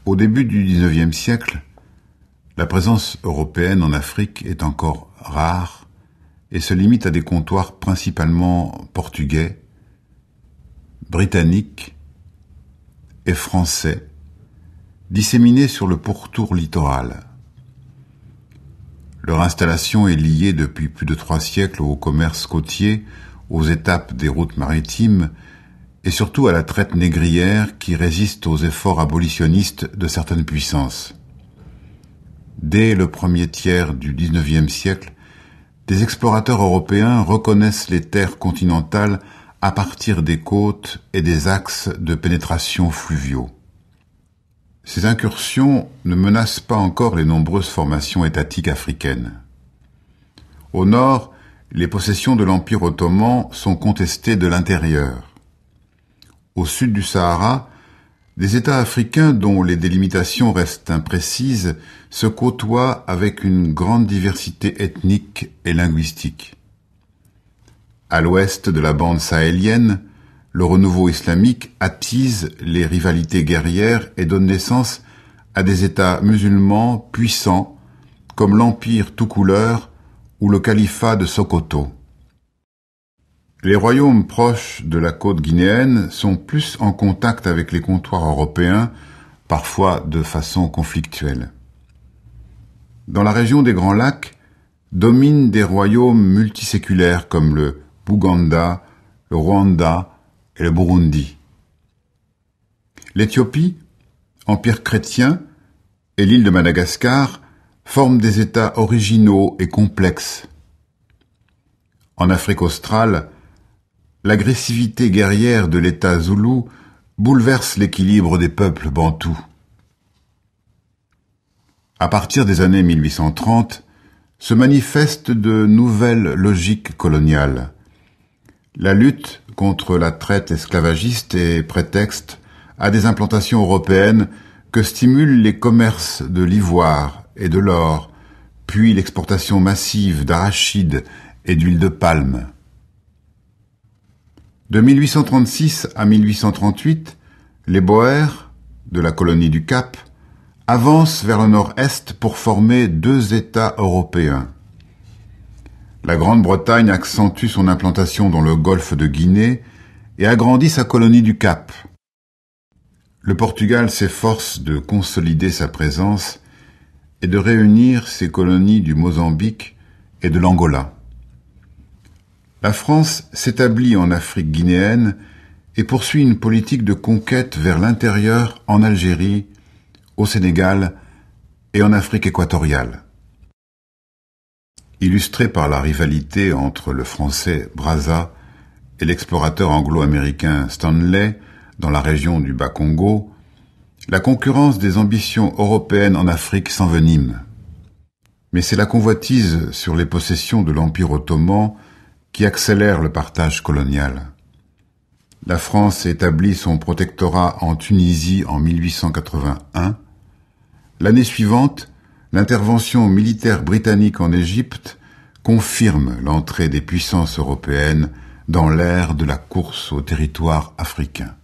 Au début du XIXe siècle, la présence européenne en Afrique est encore rare et se limite à des comptoirs principalement portugais, britanniques et français, disséminés sur le pourtour littoral. Leur installation est liée depuis plus de 3 siècles au commerce côtier, aux étapes des routes maritimes et surtout à la traite négrière qui résiste aux efforts abolitionnistes de certaines puissances. Dès le premier tiers du XIXe siècle, des explorateurs européens reconnaissent les terres continentales à partir des côtes et des axes de pénétration fluviaux. Ces incursions ne menacent pas encore les nombreuses formations étatiques africaines. Au nord, les possessions de l'Empire ottoman sont contestées de l'intérieur. Au sud du Sahara, des États africains dont les délimitations restent imprécises se côtoient avec une grande diversité ethnique et linguistique. À l'ouest de la bande sahélienne, le renouveau islamique attise les rivalités guerrières et donne naissance à des États musulmans puissants comme l'Empire tout couleur ou le califat de Sokoto. Les royaumes proches de la côte guinéenne sont plus en contact avec les comptoirs européens, parfois de façon conflictuelle. Dans la région des Grands Lacs, dominent des royaumes multiséculaires comme le Bouganda, le Rwanda et le Burundi. L'Éthiopie, empire chrétien, et l'île de Madagascar forment des États originaux et complexes. En Afrique australe, l'agressivité guerrière de l'État zoulou bouleverse l'équilibre des peuples bantous. À partir des années 1830, se manifestent de nouvelles logiques coloniales. La lutte contre la traite esclavagiste est prétexte à des implantations européennes que stimulent les commerces de l'ivoire et de l'or, puis l'exportation massive d'arachides et d'huile de palme. De 1836 à 1838, les Boers, de la colonie du Cap, avancent vers le nord-est pour former 2 États européens. La Grande-Bretagne accentue son implantation dans le golfe de Guinée et agrandit sa colonie du Cap. Le Portugal s'efforce de consolider sa présence et de réunir ses colonies du Mozambique et de l'Angola. La France s'établit en Afrique guinéenne et poursuit une politique de conquête vers l'intérieur en Algérie, au Sénégal et en Afrique équatoriale. Illustrée par la rivalité entre le français Brazza et l'explorateur anglo-américain Stanley dans la région du Bas-Congo, la concurrence des ambitions européennes en Afrique s'envenime. Mais c'est la convoitise sur les possessions de l'Empire ottoman qui accélère le partage colonial. La France établit son protectorat en Tunisie en 1881. L'année suivante, l'intervention militaire britannique en Égypte confirme l'entrée des puissances européennes dans l'ère de la course au territoire africain.